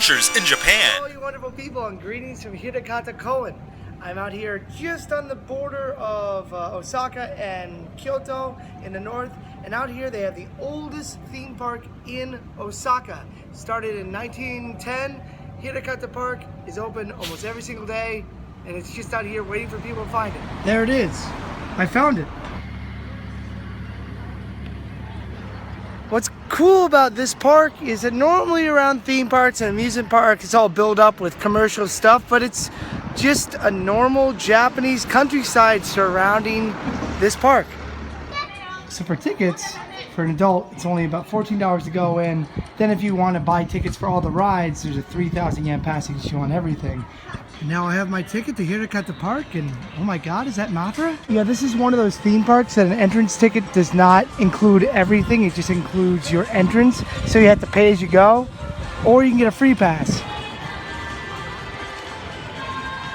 adventures in Japan. Hello, you wonderful people, and greetings from Hirakata Koen. I'm out here just on the border of Osaka and Kyoto in the north, and out here they have the oldest theme park in Osaka. Started in 1910. Hirakata Park is open almost every single day, and it's just out here waiting for people to find it. There it is. I found it. What's cool about this park is that normally around theme parks and amusement parks, it's all built up with commercial stuff, but it's just a normal Japanese countryside surrounding this park. So for tickets, for an adult, it's only about $14 to go in. Then if you want to buy tickets for all the rides, there's a 3,000 yen pass that you on everything. And now I have my ticket to Hirakata Park, and oh my god, is that Mothra? Yeah, this is one of those theme parks that an entrance ticket does not include everything. It just includes your entrance, so you have to pay as you go, or you can get a free pass.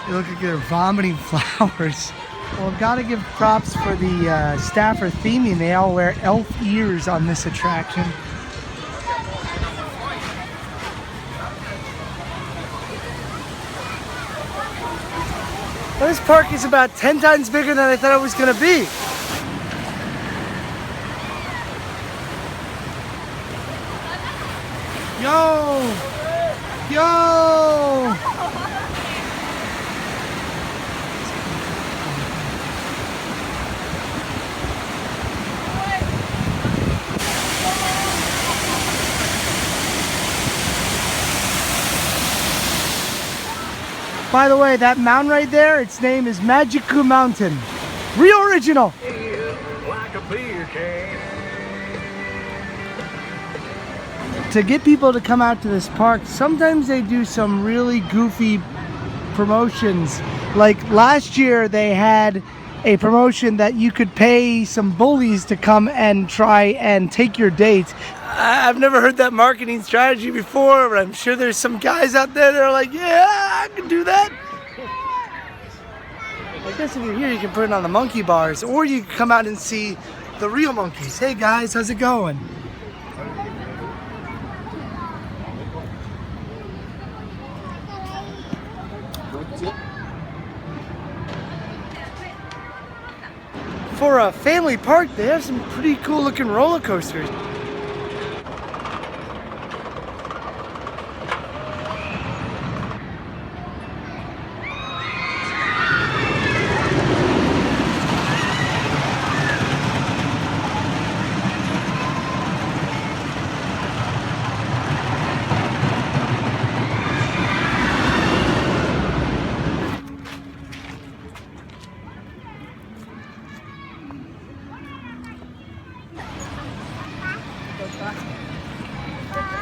They look like they're vomiting flowers. Well, I've got to give props for the staff for theming. They all wear elf ears on this attraction. Well, this park is about 10 times bigger than I thought it was going to be. Yo! Yo! By the way, that mountain right there, its name is Magiku Mountain. Real original. To get people to come out to this park, sometimes they do some really goofy promotions. Like last year, they had a promotion that you could pay some bullies to come and try and take your date. I've never heard that marketing strategy before, but I'm sure there's some guys out there that are like, yeah, I can do that. I guess if you're here, you can put it on the monkey bars, or you can come out and see the real monkeys. Hey guys, how's it going? For a family park, they have some pretty cool looking roller coasters.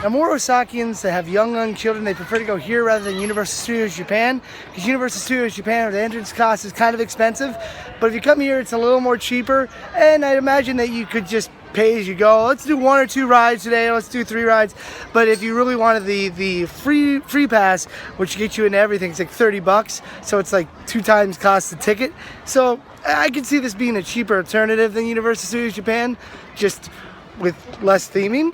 Now, more Osakians that have young children, they prefer to go here rather than Universal Studios Japan, because Universal Studios Japan, the entrance cost is kind of expensive, but if you come here, it's a little more cheaper, and I'd imagine that you could just pay as you go. Let's do 1 or 2 rides today, let's do 3 rides, but if you really wanted the free pass, which gets you into everything, it's like $30, so it's like 2 times cost the ticket. So I could see this being a cheaper alternative than Universal Studios Japan, just with less theming.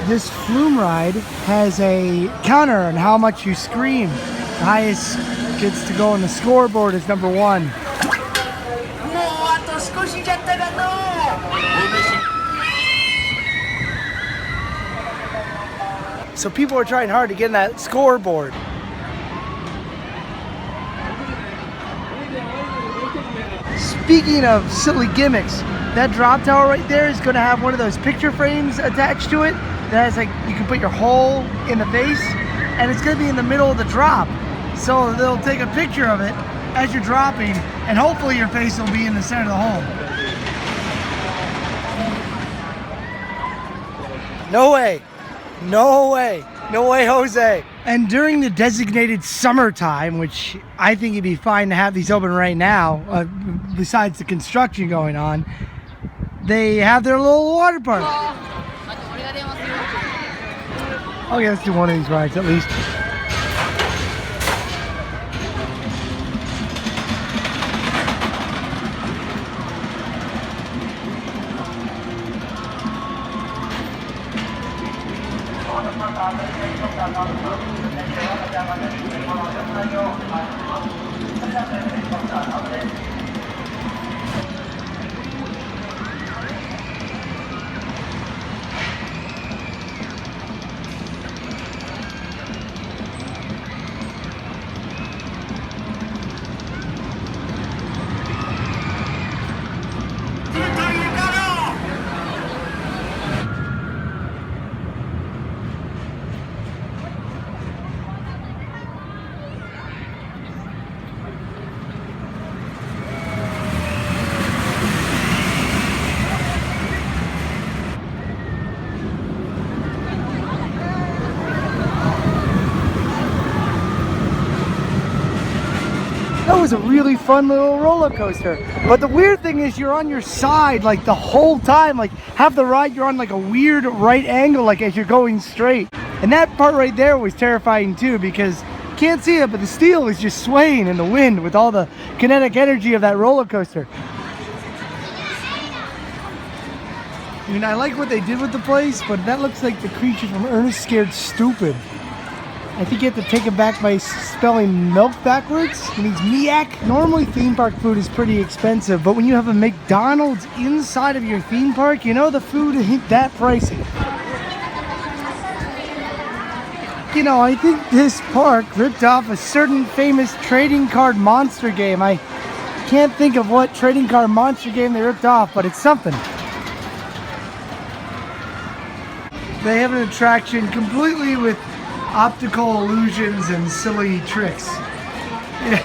This flume ride has a counter on how much you scream. The highest gets to go on the scoreboard is number 1. So people are trying hard to get in that scoreboard. Speaking of silly gimmicks, that drop tower right there is going to have one of those picture frames attached to it. That has like, you can put your hole in the face, and it's going to be in the middle of the drop. So they'll take a picture of it as you're dropping, and hopefully your face will be in the center of the hole. No way. No way. No way, Jose. And during the designated summertime, which I think it'd be fine to have these open right now, besides the construction going on, they have their little water park. Okay, let's do one of these rides at least. was a really fun little roller coaster. But the weird thing is you're on your side like the whole time. Like half the ride you're on like a weird right angle like as you're going straight. And that part right there was terrifying too because you can't see it, but the steel is just swaying in the wind with all the kinetic energy of that roller coaster. I mean, I like what they did with the place, but that looks like the creature from Ernest Scared Stupid. I think you have to take it back by spelling milk backwards. It means miak. Normally theme park food is pretty expensive, but when you have a McDonald's inside of your theme park, you know the food ain't that pricey. You know, I think this park ripped off a certain famous trading card monster game. I can't think of what trading card monster game they ripped off, but it's something. They have an attraction completely with optical illusions and silly tricks. Yeah.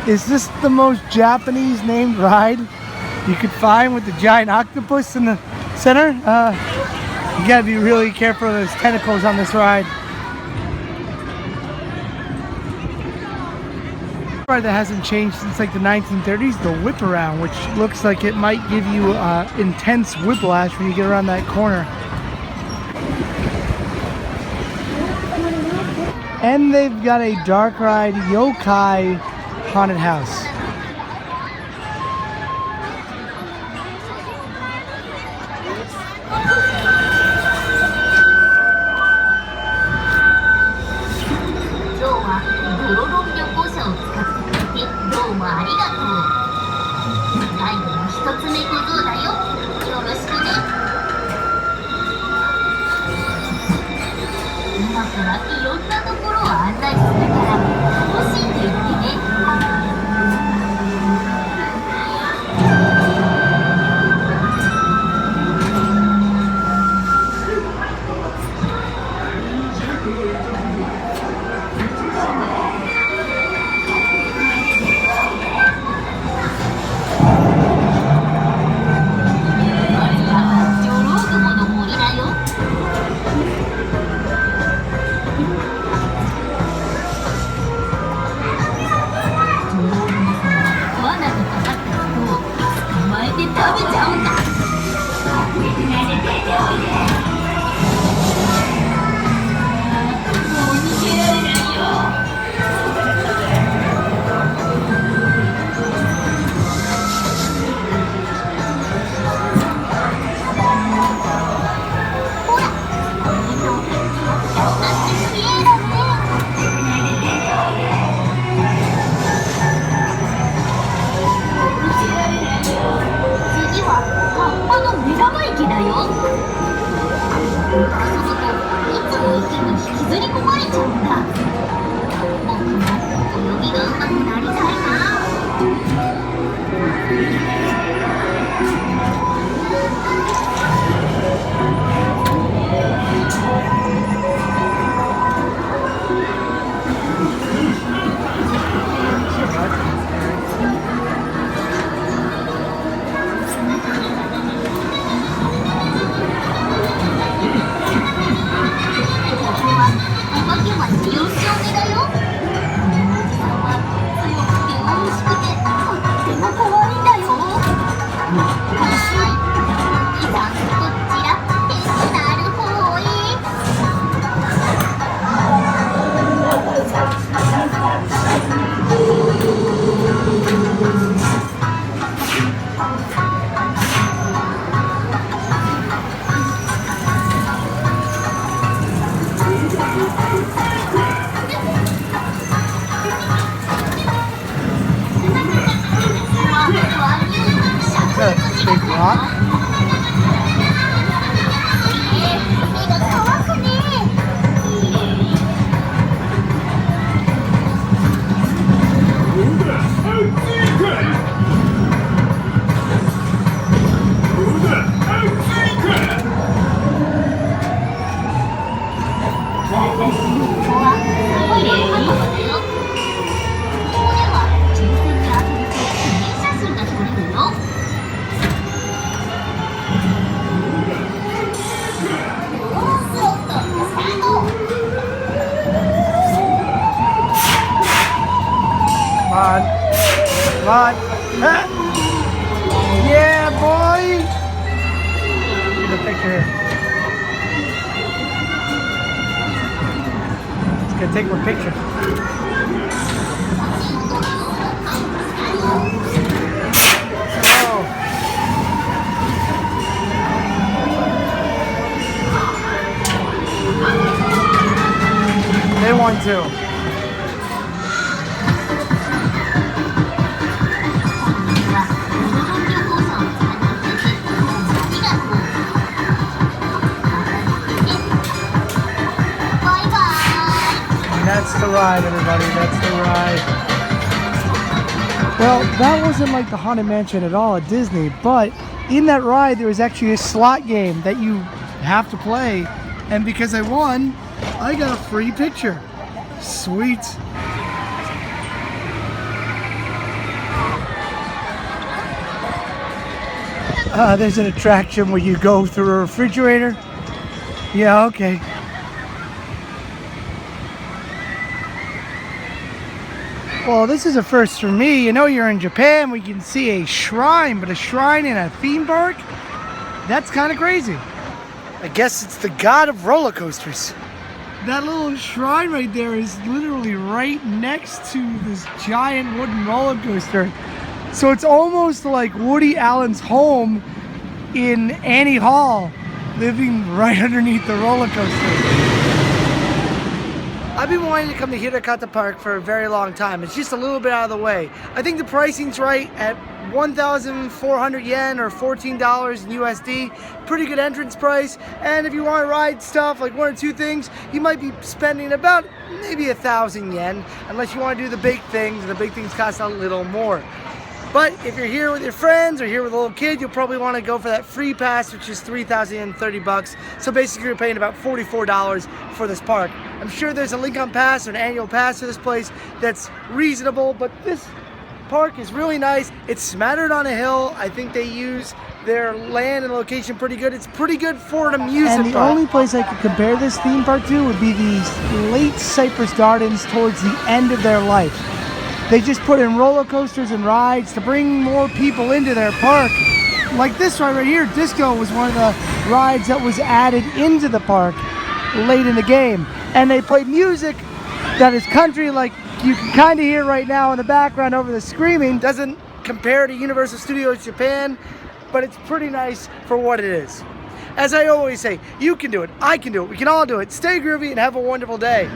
Is this the most Japanese named ride you could find with the giant octopus in the center? You gotta be really careful of those tentacles on this ride. Ride that hasn't changed since like the 1930s, the whip around, which looks like it might give you intense whiplash when you get around that corner. And they've got a dark ride yokai haunted house. Big rock. Come on. Come on. Ah. Yeah, boy. Get a picture here. It's gonna take one picture. Oh. They won too. That's the ride, everybody. That's the ride. Well, that wasn't like the Haunted Mansion at all at Disney, but in that ride there was actually a slot game that you have to play, and because I won, I got a free picture. Sweet. There's an attraction where you go through a refrigerator. Yeah, okay. Well, this is a first for me. You know, you're in Japan, we can see a shrine, but a shrine in a theme park? That's kind of crazy. I guess it's the god of roller coasters. That little shrine right there is literally right next to this giant wooden roller coaster. So it's almost like Woody Allen's home in Annie Hall, living right underneath the roller coaster. I've been wanting to come to Hirakata Park for a very long time. It's just a little bit out of the way. I think the pricing's right at 1,400 yen or $14 in USD. Pretty good entrance price. And if you want to ride stuff, like one or two things, you might be spending about maybe 1,000 yen, unless you want to do the big things, and the big things cost a little more. But if you're here with your friends or here with a little kid, you'll probably want to go for that free pass, which is 3,030 bucks. So basically you're paying about $44 for this park. I'm sure there's a Lincoln Pass or an annual pass to this place that's reasonable, but this park is really nice. It's smattered on a hill. I think they use their land and location pretty good. It's pretty good for an amusement park. And the only place I could compare this theme park to would be these late Cypress Gardens towards the end of their life. They just put in roller coasters and rides to bring more people into their park. Like this ride right here, Disco was one of the rides that was added into the park late in the game. And they played music that is country, like you can kind of hear right now in the background over the screaming. Doesn't compare to Universal Studios Japan, but it's pretty nice for what it is. As I always say, you can do it, I can do it, we can all do it. Stay groovy and have a wonderful day.